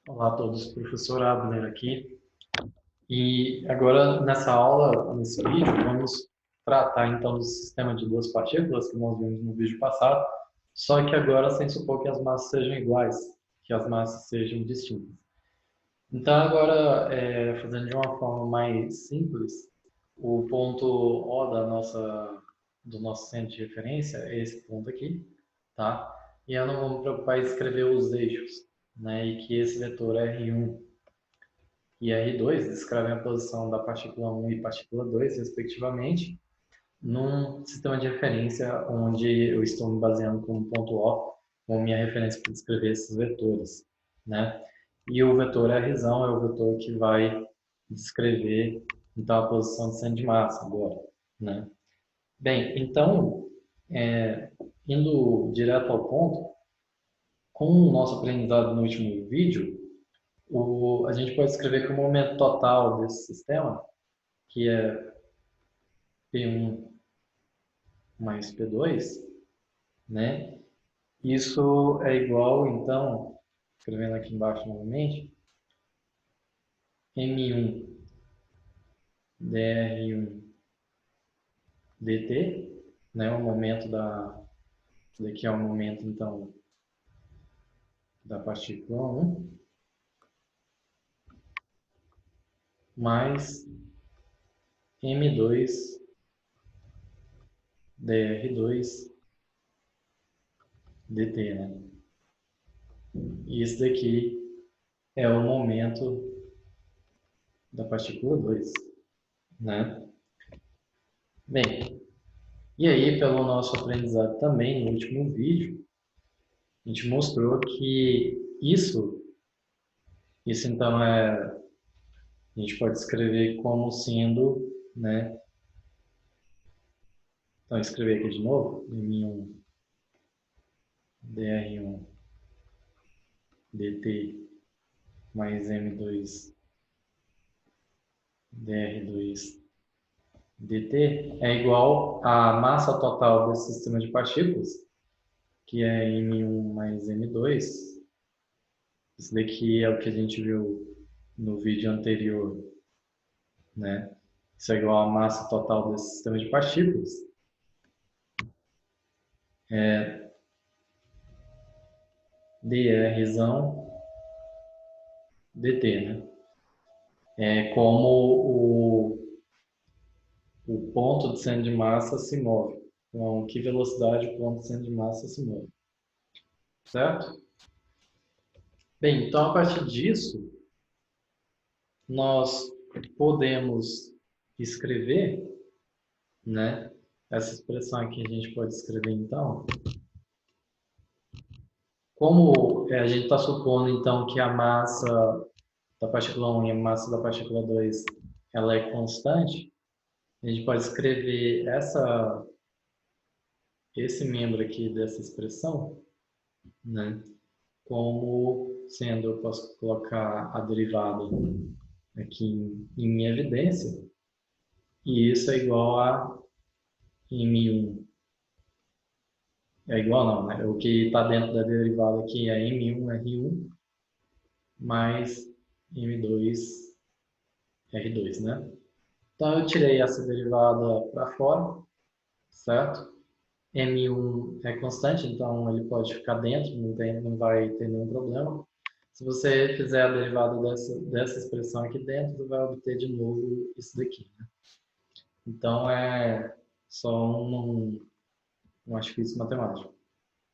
Olá a todos, professor Abner aqui. E agora, nessa aula, nesse vídeo, vamos tratar então do sistema de duas partículas que nós vimos no vídeo passado, só que agora sem supor que as massas sejam iguais, que as massas sejam distintas. Então agora, fazendo de uma forma mais simples, o ponto O do nosso centro de referência é esse ponto aqui, tá? E eu não vou me preocupar em escrever os eixos, né? E que esse vetor R1 e R2 descrevem a posição da partícula 1 e partícula 2, respectivamente, num sistema de referência onde eu estou me baseando como ponto O, como minha referência para descrever esses vetores, né? E o vetor R é o vetor que vai descrever então a posição de centro de massa agora, né? Bem, então, indo direto ao ponto, com o nosso aprendizado no último vídeo, a gente pode escrever que o momento total desse sistema, que é P1 mais P2, né? Isso é igual, então, escrevendo aqui embaixo novamente, M1 dr1 dt, né? O momento daqui é o momento, então, da partícula 1, mais M2 dr2 dt, né? E isso daqui é o momento da partícula 2, né? Bem, e aí, pelo nosso aprendizado também no último vídeo, a gente mostrou que isso então a gente pode escrever como sendo, né? Então, escrever aqui de novo, M1 dr1 dt mais M2 dr2 dt é igual à massa total desse sistema de partículas, que é M1 mais M2. Isso daqui é o que a gente viu no vídeo anterior, né? Isso é igual à massa total desse sistema de partículas. Drzão dt, né? É como o ponto de centro de massa se move. Com que velocidade o ponto de centro de massa se move. Certo? Bem, então a partir disso, nós podemos escrever, né? Essa expressão aqui a gente pode escrever então, como a gente está supondo então que a massa da partícula 1 e a massa da partícula 2 ela é constante, a gente pode escrever esse membro aqui dessa expressão, né, como sendo, eu posso colocar a derivada aqui em evidência, e isso é igual a M1. É igual não, né? O que está dentro da derivada aqui é M1R1 mais M2R2, né? Então eu tirei essa derivada para fora, certo? M1 é constante, então ele pode ficar dentro, não vai ter nenhum problema. Se você fizer a derivada dessa expressão aqui dentro, você vai obter de novo isso daqui, né? Então é só um artifício matemático.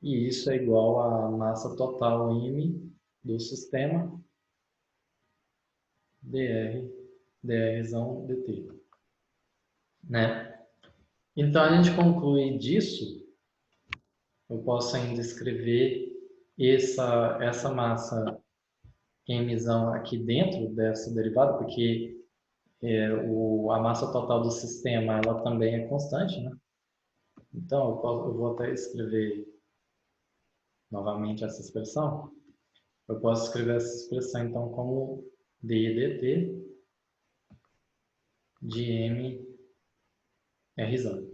E isso é igual à massa total M do sistema drzão dt, né? Então a gente conclui disso, eu posso ainda escrever essa massa mzão aqui dentro dessa derivada, porque a massa total do sistema ela também é constante, né? Então eu vou até escrever novamente essa expressão. Eu posso escrever essa expressão então como d dt de m rzão,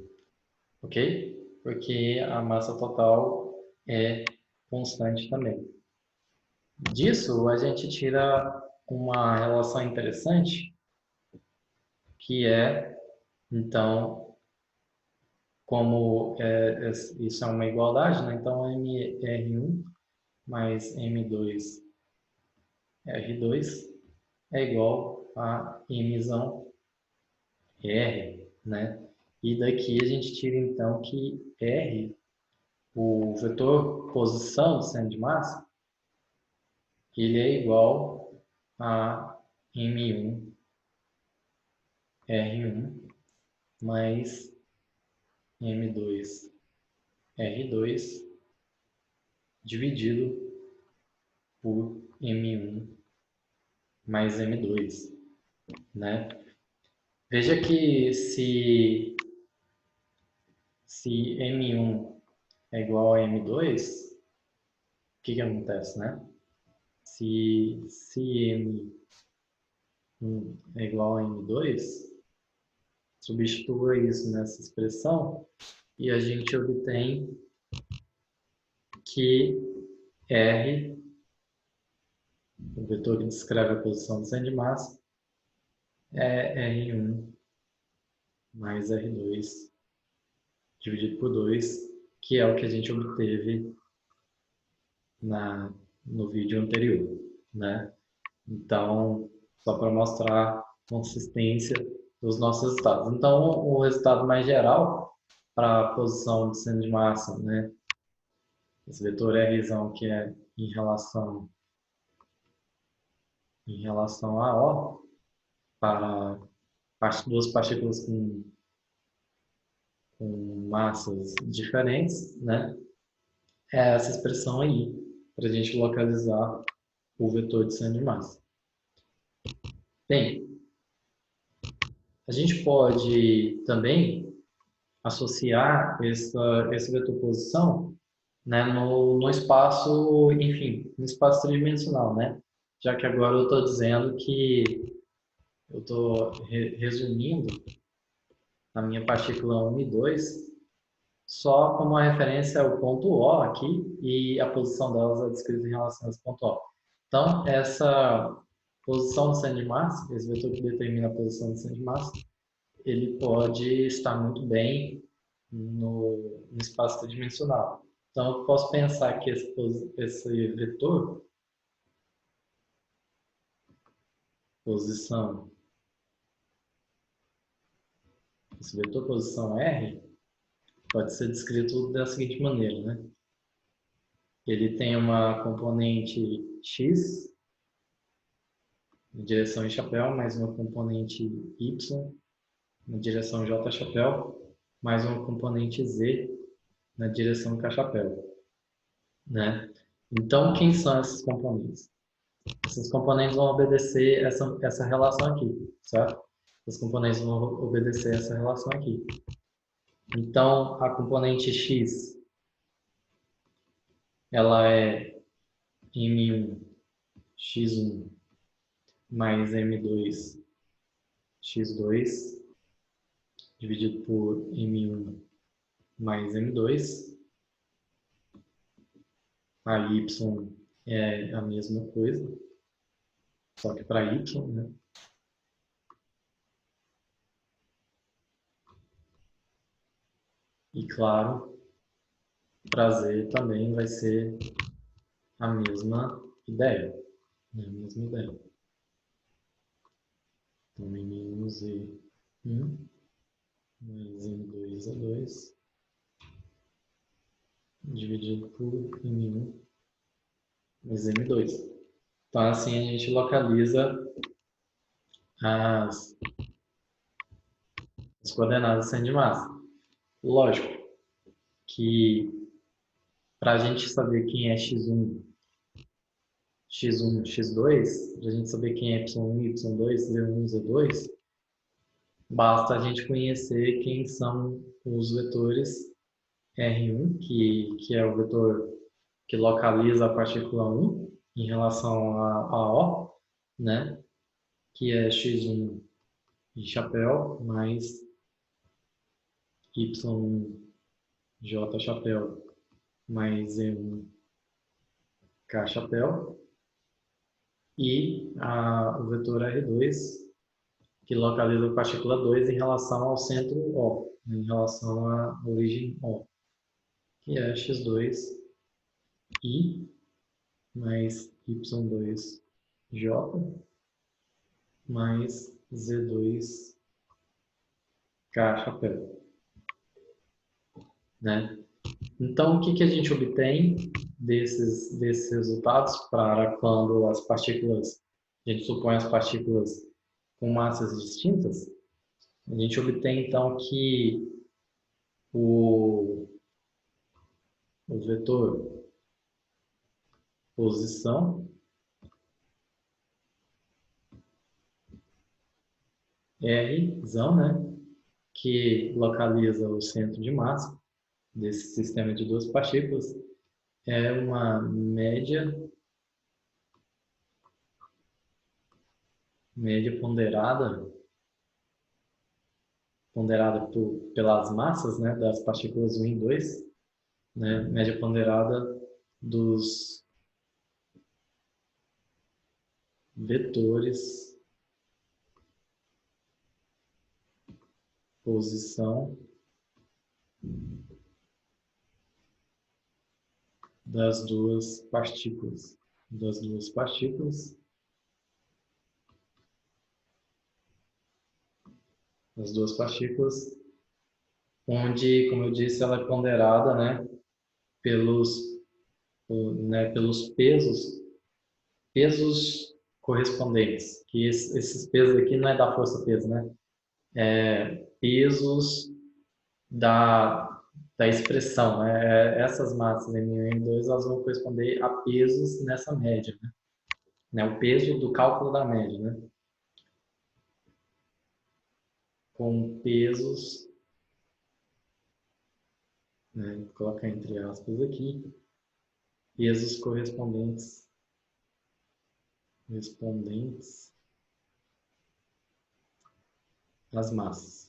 ok? Porque a massa total é constante também. Disso, a gente tira uma relação interessante, que é, então, como isso é uma igualdade, né? Então, MR1 mais M2 R2 é igual a Mzão R, né? E daqui a gente tira, então, que R, o vetor posição do centro de massa, ele é igual a M1 R1 mais M2 R2 dividido por M1 mais M2, né? Veja que se M1 é igual a M2, o que acontece, né? Se M1 é igual a M2, substitua isso nessa expressão e a gente obtém que R, o vetor que descreve a posição do centro de massa, é R1 mais R2 dividido por 2, que é o que a gente obteve no vídeo anterior, né? Então, só para mostrar a consistência dos nossos resultados. Então, o resultado mais geral para a posição de centro de massa, né? Esse vetor R que é em relação a O, para duas partículas com massas diferentes, né? É essa expressão aí, para a gente localizar o vetor de centro de massa. Bem, a gente pode também associar esse vetor posição, né, no espaço, enfim, no espaço tridimensional, né? Já que agora eu estou dizendo que eu estou resumindo a minha partícula 1 e 2 só como uma referência ao ponto O aqui e a posição delas é descrita em relação a esse ponto O. Então, essa posição do centro de massa, esse vetor que determina a posição do centro de massa, ele pode estar muito bem no espaço tridimensional. Então, eu posso pensar que esse vetor, posição, esse vetor posição R, pode ser descrito da seguinte maneira, né? Ele tem uma componente x, na direção em chapéu, mais uma componente y, na direção j chapéu, mais uma componente z, na direção k chapéu, né? Então, quem são esses componentes? Esses componentes vão obedecer essa relação aqui, certo? Os componentes vão obedecer essa relação aqui. Então, a componente x, ela é m1 x1 mais m2 x2 dividido por m1 mais m2. A y é a mesma coisa, só que para y, né? E claro, para z também vai ser a mesma ideia. Né? A mesma ideia. Então, M1Z1 mais M2A2 dividido por M1 mais M2. Então, assim a gente localiza as, as coordenadas do centro de massa. Lógico que para a gente saber quem é x1, x1, x2, para a gente saber quem é y1, y2, z1, z2, basta a gente conhecer quem são os vetores R1, que é o vetor que localiza a partícula 1 em relação a O, né? Que é x1 de chapéu mais y1 j chapéu mais e1 k chapéu. e o vetor R2, que localiza a partícula 2 em relação ao centro O, em relação à origem O, que é x2 i mais y2j mais z2k chapéu, né? Então, o que a gente obtém desses resultados para quando as partículas, a gente supõe as partículas com massas distintas? A gente obtém, então, que o vetor posição R, né, que localiza o centro de massa desse sistema de duas partículas, é uma média ponderada pelas massas, né, das partículas 1 e 2, né, média ponderada dos vetores posição das duas partículas, onde, como eu disse, ela é ponderada, né, pelos pesos correspondentes, que esses pesos aqui não é da força-peso, né? Pesos da expressão, né? Essas massas M1 e M2, elas vão corresponder a pesos nessa média, né? O peso do cálculo da média, né? Com pesos, né? Vou colocar entre aspas aqui, pesos correspondentes às massas.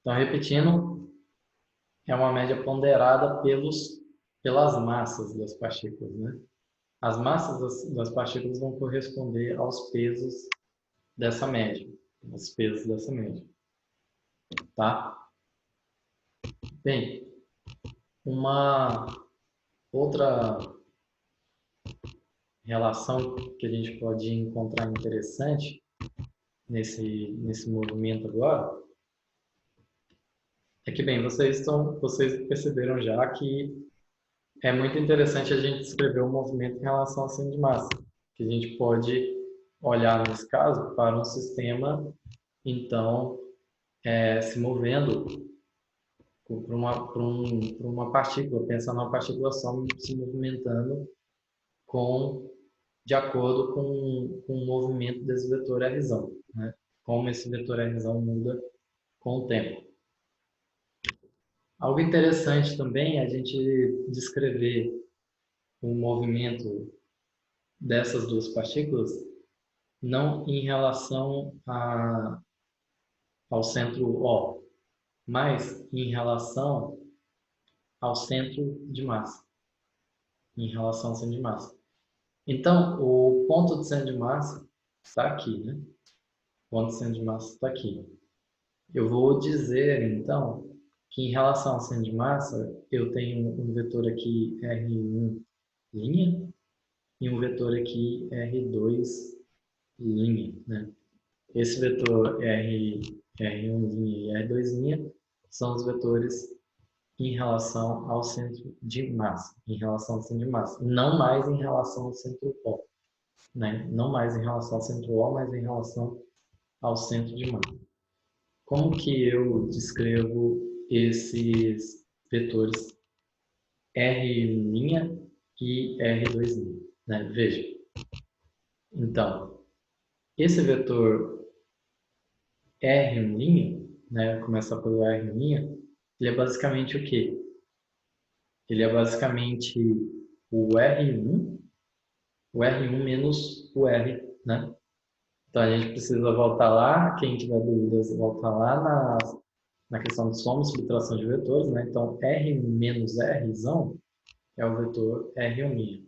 Então, repetindo, é uma média ponderada pelas massas das partículas, né? As massas das partículas vão corresponder aos pesos dessa média, tá? Bem, uma outra relação que a gente pode encontrar interessante nesse movimento agora é que, bem, vocês perceberam já que é muito interessante a gente descrever o movimento em relação ao centro de massa, que a gente pode olhar, nesse caso, para um sistema, então, se movendo para uma partícula, pensando numa partícula só se movimentando de acordo com o movimento desse vetor R, né? Como esse vetor R muda com o tempo. Algo interessante também é a gente descrever o movimento dessas duas partículas não em relação ao centro O, mas em relação ao centro de massa. Então, o ponto de centro de massa está aqui, né? O ponto de centro de massa está aqui. Eu vou dizer, então, que em relação ao centro de massa, eu tenho um vetor aqui R1', e um vetor aqui R2', né? Esse vetor R1' e R2' são os vetores em relação ao centro de massa, não mais em relação ao centro O, né? Não mais em relação ao centro O, mas em relação ao centro de massa. Como que eu descrevo esses vetores R' e R2', né? Veja. Então, esse vetor R', né, começar pelo R', ele é basicamente o quê? Ele é basicamente o R1 menos o R, né? Então a gente precisa voltar lá, quem tiver dúvidas, voltar lá na questão de soma e subtração de vetores, né? Então R menos R é o vetor R'.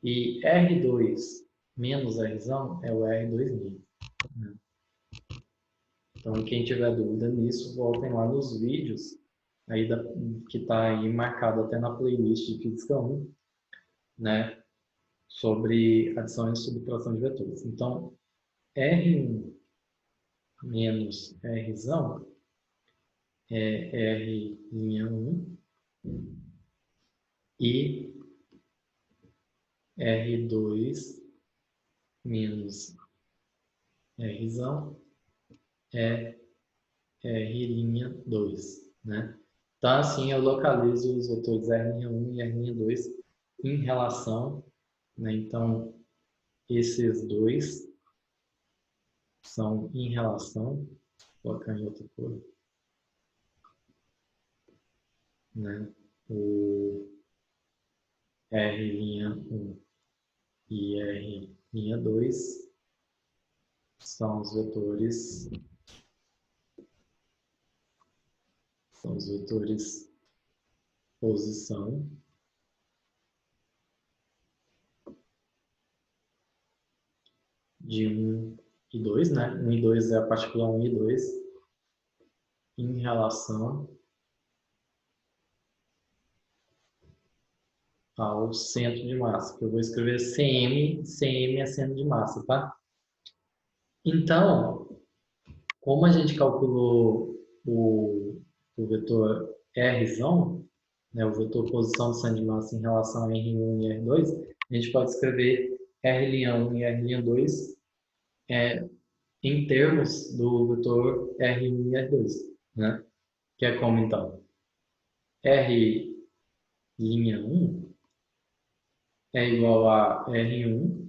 E R2 menos Rzão é o R2'. Né? Então, quem tiver dúvida nisso, voltem lá nos vídeos aí que está aí marcado até na playlist de Física 1, né? Sobre adição e subtração de vetores. Então, R1 menos Rzão é R'1 e R2 menos Rzão é R'2, né? Então, assim, eu localizo os vetores R'1 e R'2 em relação, né? Então, esses dois são em relação, vou colocar em outra cor, né? O R'1 e R'2 são os vetores posição de 1 e 2, né? 1 e 2 é a partícula 1 e 2 em relação ao centro de massa, que eu vou escrever CM, CM é centro de massa, tá? Então, como a gente calculou o vetor Rzão, né, o vetor posição do centro de massa em relação a R1 e R2, a gente pode escrever R'1 e R'2 em termos do vetor R1 e R2, né? Que é como então? R'1 é igual a R1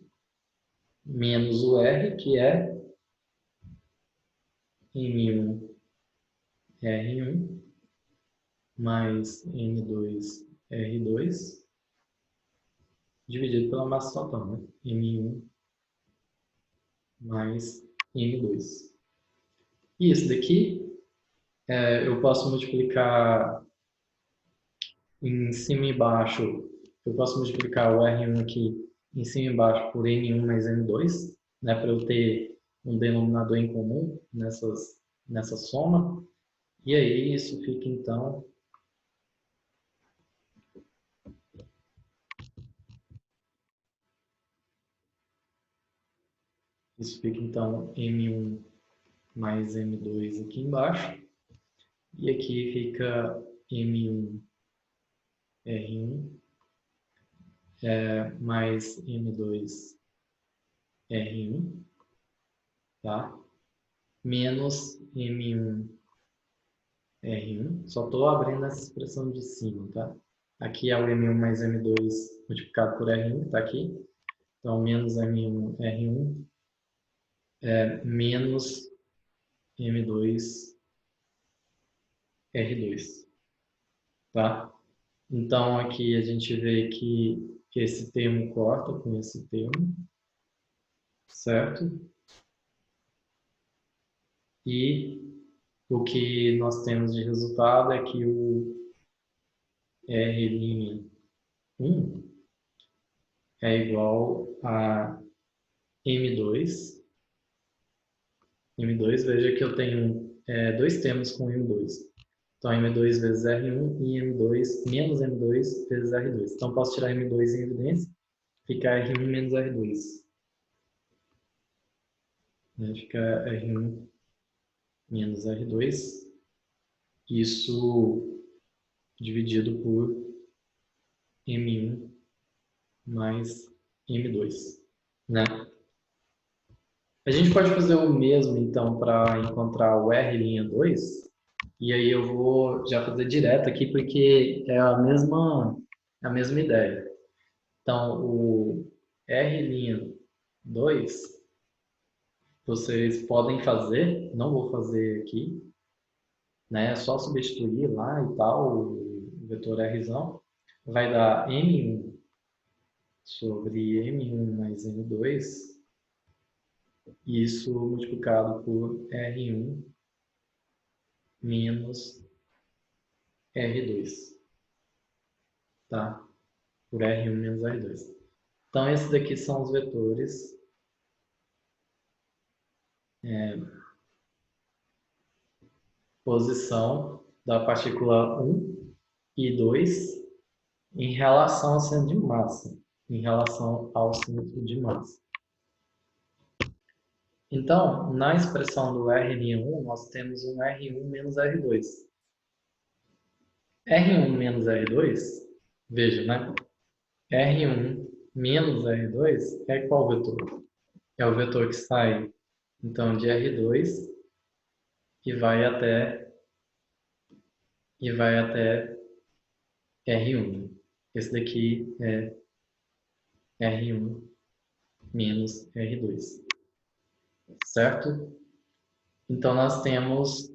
menos o R, que é M1 R1 mais M2 R2 dividido pela massa total, né? M1 mais M2. E isso daqui eu posso multiplicar em cima e embaixo, eu posso multiplicar o R1 aqui em cima e embaixo por M1 mais M2, né, para eu ter um denominador em comum nessa soma. E aí isso fica então M1 mais M2 aqui embaixo. E aqui fica M1 R1 mais M2 R1, tá? Menos M1 R1. Só estou abrindo essa expressão de cima, tá? Aqui é o M1 mais M2 multiplicado por R1, que está aqui. Então, menos M1 R1 menos M2 R2, tá? Então, aqui a gente vê que esse termo corta com esse termo, certo? E o que nós temos de resultado é que o R'1 é igual a M2. M2, veja que eu tenho dois termos com M2. Então, M2 vezes R1 e M2 menos M2 vezes R2. Então, posso tirar M2 em evidência, fica R1 menos R2. Fica R1 menos R2. Isso dividido por M1 mais M2. Né? A gente pode fazer o mesmo, então, para encontrar o R'2. E aí eu vou já fazer direto aqui, porque é a mesma ideia. Então, o R'2, vocês podem fazer, não vou fazer aqui, né? É só substituir lá e tal, o vetor Rzão. Vai dar M1 sobre M1 mais M2, isso multiplicado por R1 menos R2, tá? Por R1 menos R2. Então, esses daqui são os vetores posição da partícula 1 e 2 em relação ao centro de massa, em relação ao centro de massa. Então, na expressão do R'1, nós temos um R1 menos R2. R1 menos R2, veja, né? R1 menos R2 é qual vetor? É o vetor que sai, então, de R2 e vai até R1. Esse daqui é R1 menos R2, certo? Então, nós temos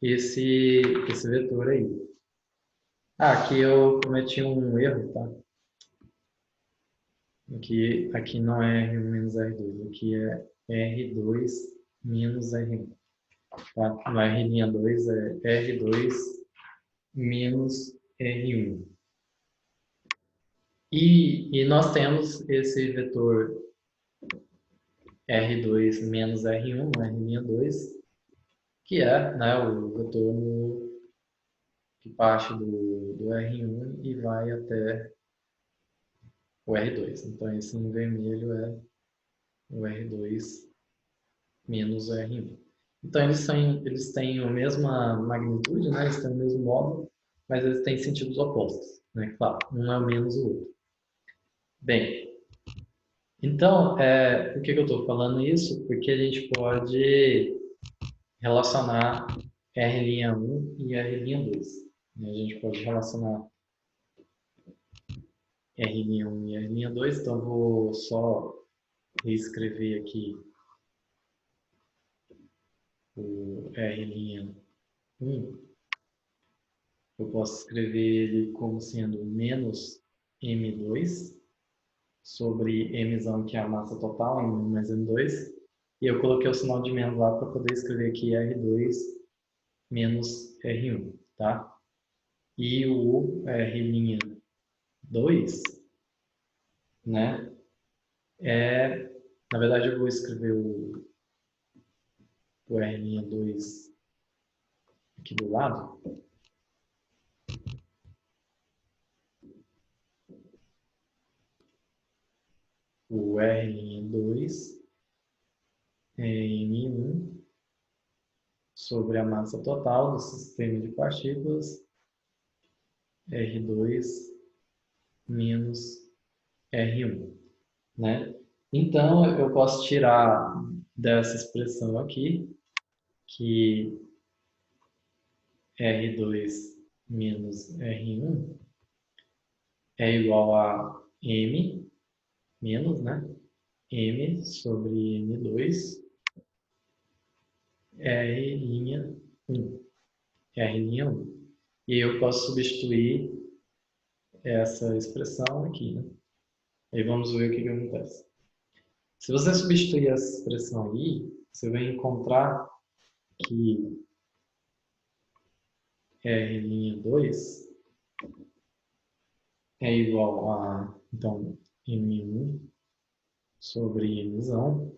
esse vetor aí. Aqui eu cometi um erro, tá? Aqui não é R1 menos R2, aqui é R2 menos R1. Tá? No R'2 é R2 menos R1. E nós temos esse vetor R2 menos R1 no R'2, que é, né, o vetor que parte do R1 e vai até o R2. Então, esse em vermelho é o R2 menos o R1. Então, eles têm a mesma magnitude, né? Eles têm o mesmo módulo, mas eles têm sentidos opostos, né? Claro, um é o menos o outro. Bem, então, por que eu estou falando isso? Porque a gente pode relacionar R'1 e R'2. A gente pode relacionar R'1 e R'2, então eu vou só reescrever aqui o R'1. Eu posso escrever ele como sendo menos M2 sobre M, que é a massa total, M1 mais M2. E eu coloquei o sinal de menos lá para poder escrever aqui R2 menos R1, tá? E o R'2, né? Na verdade, eu vou escrever o R'2 aqui do lado. O R'2 é M1 sobre a massa total do sistema de partículas, R2 menos R1, né? Então, eu posso tirar dessa expressão aqui, que R2 menos R1 é igual a M menos, né? M sobre M2 R'1. R'1. E eu posso substituir essa expressão aqui, né? Aí vamos ver o que acontece. Se você substituir essa expressão aí, você vai encontrar que R'2 é igual a, então, M1 sobre Mzão.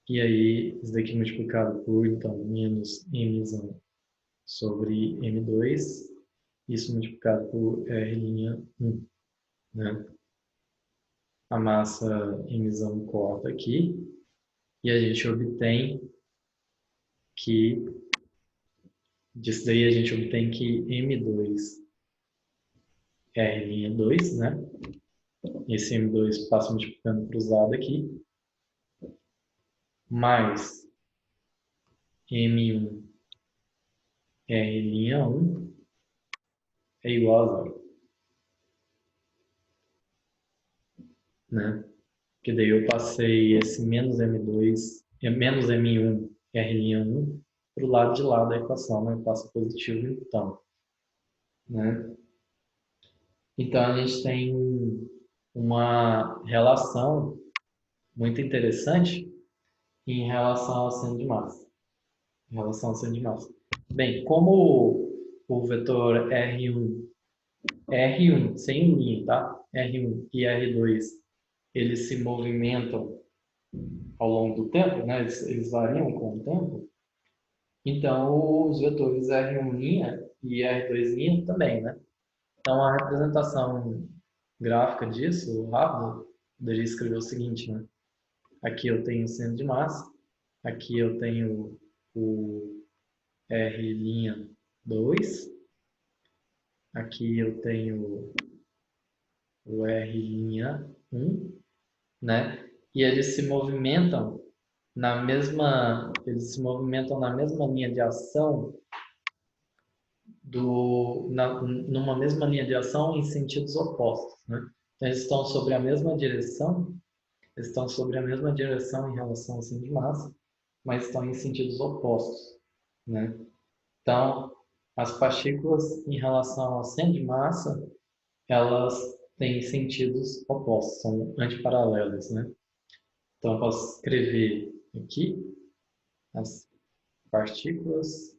E aí, isso daqui multiplicado por, então, menos Mzão sobre M2. Isso multiplicado por R'1, né? A massa Mzão corta aqui. E a gente obtém que, disso daí a gente obtém que M2 é R'2, né? Esse M2 passa multiplicando cruzado aqui, mais M1 R'1 é igual a zero, né? Porque daí eu passei esse menos M2, menos M1 R'1 para o lado de lá da equação, né? Passa positivo então, né? Então a gente tem uma relação muito interessante em relação ao centro de massa. Em relação ao centro de massa. Bem, como o vetor R1 sem linha, tá? R1 e R2, eles se movimentam ao longo do tempo, né? Eles variam com o tempo. Então, os vetores R1' e R2' também, né? Então, a representação gráfica disso, rápido, poderia escrever o seguinte, né? Aqui eu tenho o centro de massa, aqui eu tenho o R'2, aqui eu tenho o R'1, né? E eles se movimentam na mesma linha de ação numa mesma linha de ação em sentidos opostos, né? Então, eles estão sobre a mesma direção, em relação ao centro de massa, mas estão em sentidos opostos, né? Então, as partículas em relação ao centro de massa, elas têm sentidos opostos, são antiparalelas, né? Então, eu posso escrever aqui as partículas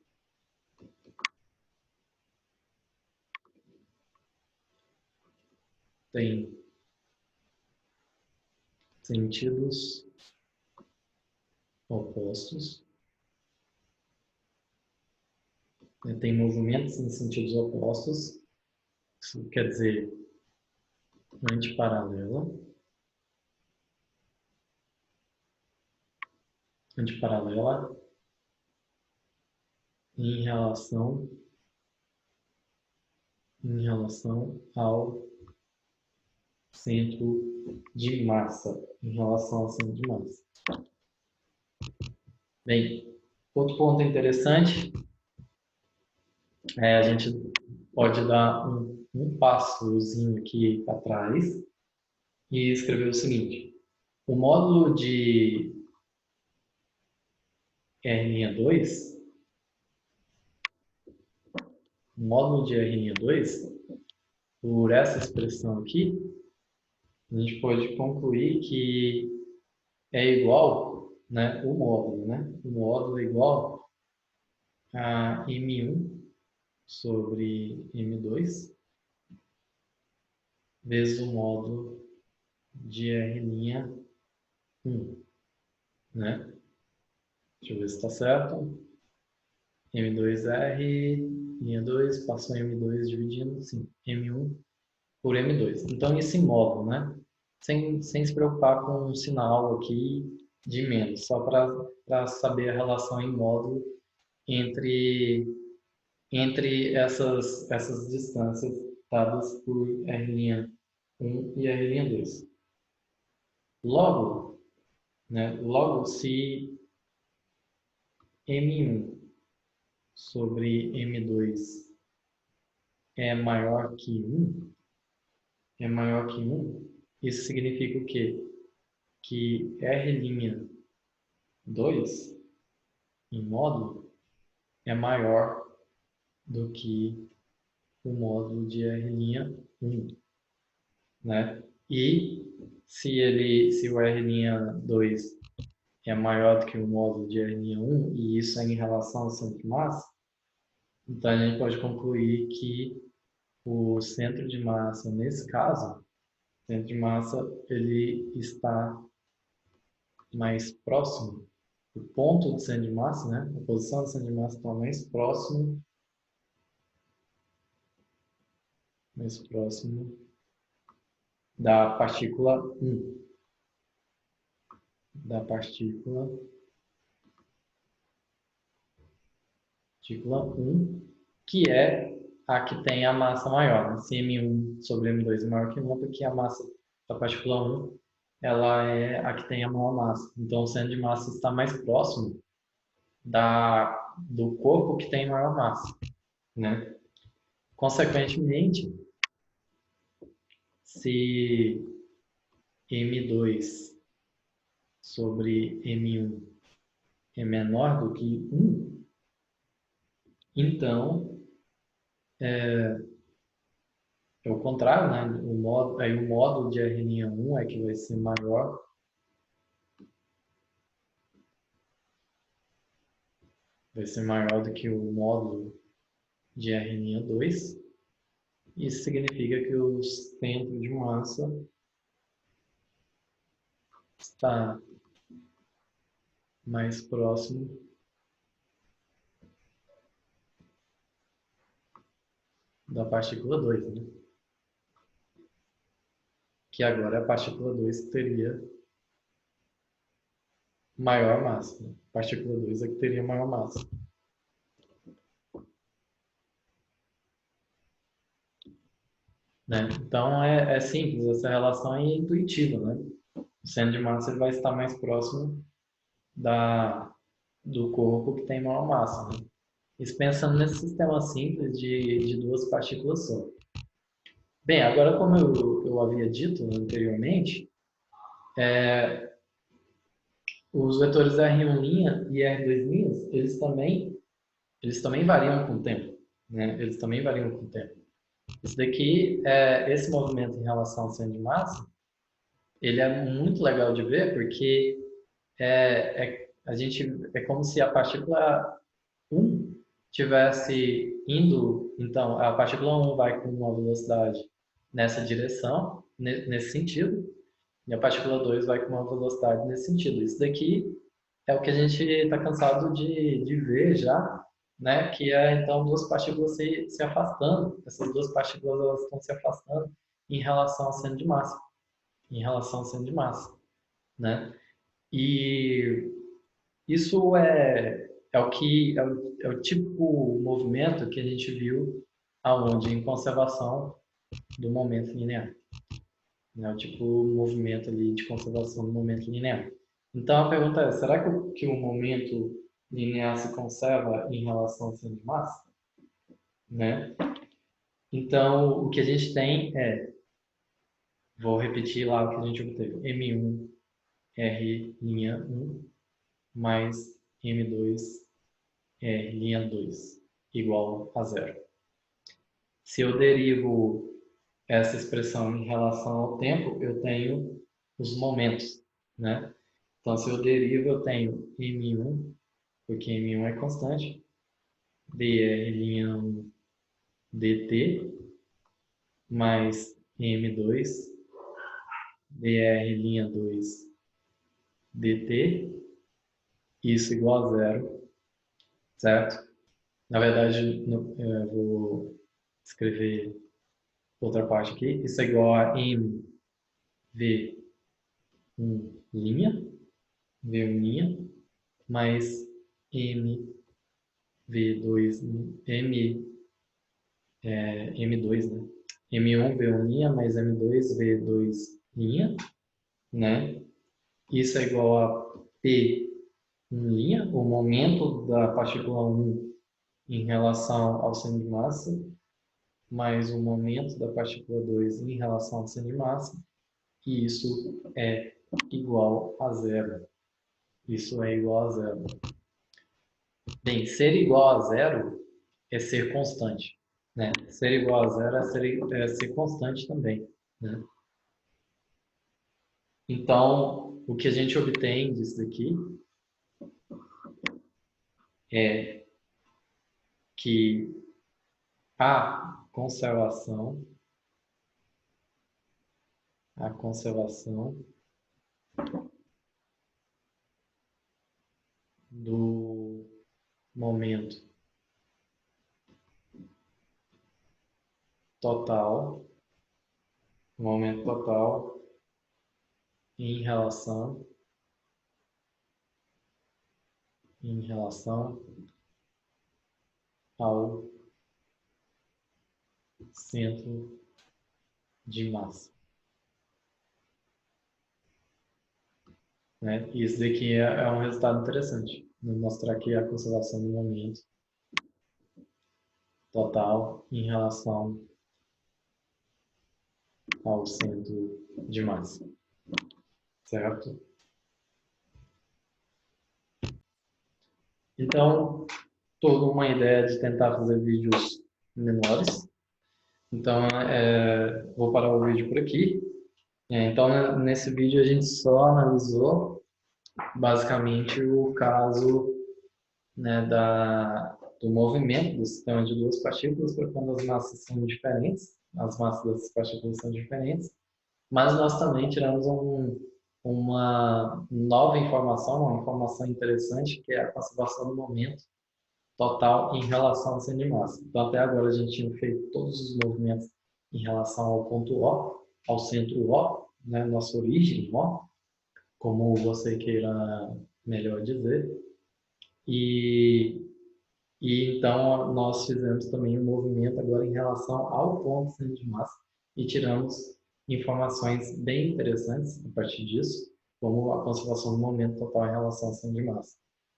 têm sentidos opostos, né? Tem movimentos em sentidos opostos, isso quer dizer antiparalela, antiparalela em relação ao centro de massa, em relação ao centro de massa. Bem, outro ponto interessante é a gente pode dar um passozinho aqui para trás e escrever o seguinte: o módulo de R'2, por essa expressão aqui, a gente pode concluir que é igual, né, o módulo é igual a M1 sobre M2 vezes o módulo de R'1, né? Deixa eu ver se está certo. M2R, linha 2, passou M2 dividindo, sim, M1 por M2. Então, esse módulo, né? Sem se preocupar com um sinal aqui de menos, só para saber a relação em módulo entre essas distâncias dadas por R'1 e R'2. Logo, né, se M1 sobre M2 é maior que 1, isso significa o quê? Que R'2 em módulo é maior do que o módulo de R'1, né? E se o R'2 é maior do que o módulo de R'1, e isso é em relação ao centro de massa, então a gente pode concluir que o centro de massa, nesse caso, o centro de massa ele está mais próximo, o ponto do centro de massa, né? A posição do centro de massa está mais próximo da partícula 1, da partícula 1, que é a que tem a massa maior, né? Se M1 sobre M2 é maior que 1, porque a massa da partícula 1 ela é a que tem a maior massa. Então, o centro de massa está mais próximo do corpo que tem maior massa, né? Consequentemente, se M2 sobre M1 é menor do que 1, então é o contrário, né? O módulo de R'1 é que vai ser maior, do que o módulo de R'2. Isso significa que o centro de massa está mais próximo da partícula 2, né? Que agora a partícula 2 teria maior massa. Né? A partícula 2 é que teria maior massa. Né? Então é simples, essa relação é intuitiva. Né? O centro de massa ele vai estar mais próximo do corpo que tem maior massa. Né? Isso pensando nesse sistema simples de duas partículas só. Bem, agora como eu havia dito anteriormente, os vetores R1' e R2', eles também variam com o tempo. Né? Eles também variam com o tempo. Isso daqui, esse movimento em relação ao centro de massa, ele é muito legal de ver porque é como se a partícula 1 tivesse indo, então a partícula 1 vai com uma velocidade nessa direção, nesse sentido, e a partícula 2 vai com uma velocidade nesse sentido. Isso daqui é o que a gente está cansado de ver já, né? Que é então duas partículas se afastando. Essas duas partículas elas estão se afastando em relação ao centro de massa, em relação ao centro de massa, né? E isso é o típico movimento que a gente viu aonde em conservação do momento linear, né? O tipo movimento ali de conservação do momento linear. Então a pergunta é: será que o momento linear se conserva em relação ao centro de massa? Né? Então o que a gente tem vou repetir lá o que a gente obteve: M1 R'1 mais M2 R'2 igual a zero. Se eu derivo essa expressão em relação ao tempo, eu tenho os momentos, né? Então, se eu derivo, eu tenho M1, porque M1 é constante, dr' dt, mais M2, dr' dt, isso igual a zero, certo? Na verdade, eu vou escrever outra parte aqui. Isso é igual a M V1 linha, V1 linha, mais M V2, M2, né? M1 V1 linha mais M2 V2 linha, né? Isso é igual a P1 linha, o momento da partícula 1 em relação ao centro de massa, mais o momento da partícula 2 em relação ao centro de massa, e isso é igual a zero. Isso é igual a zero. Bem, ser igual a zero é ser constante. Né? Ser igual a zero é ser constante também. Né? Então, o que a gente obtém disso daqui é que a conservação do momento total em relação ao centro de massa. Né? E isso daqui é um resultado interessante. Vou mostrar aqui a conservação do momento total em relação ao centro de massa. Certo? Então, toda uma ideia de tentar fazer vídeos menores. Então, vou parar o vídeo por aqui. Então, nesse vídeo a gente só analisou basicamente o caso, né, do movimento do sistema de duas partículas para quando as massas são diferentes, as massas dessas partículas são diferentes, mas nós também tiramos uma nova informação, uma informação interessante, que é a conservação do momento total em relação ao centro de massa. Então, até agora, a gente tinha feito todos os movimentos em relação ao ponto O, ao centro O, né, nossa origem O, como você queira melhor dizer. E, e então, nós fizemos também um movimento agora em relação ao ponto centro de massa e tiramos informações bem interessantes a partir disso, como a conservação do momento total em relação ao centro de massa.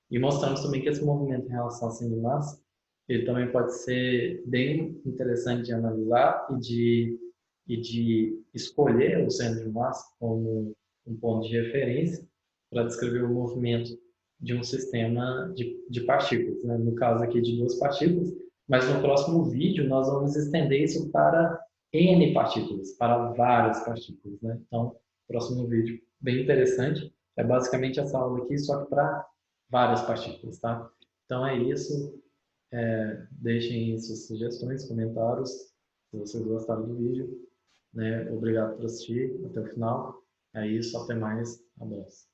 E mostramos também que esse movimento em relação ao centro de massa, ele também pode ser bem interessante de analisar e de escolher o centro de massa como um ponto de referência para descrever o movimento de um sistema de partículas, né? No caso aqui de duas partículas, mas no próximo vídeo nós vamos estender isso para N partículas, para várias partículas, né? Então, próximo vídeo bem interessante, é basicamente essa aula aqui, só que para várias partículas, tá? Então é isso, deixem suas sugestões, comentários, se vocês gostaram do vídeo, né? Obrigado por assistir até o final, é isso, até mais, abraço.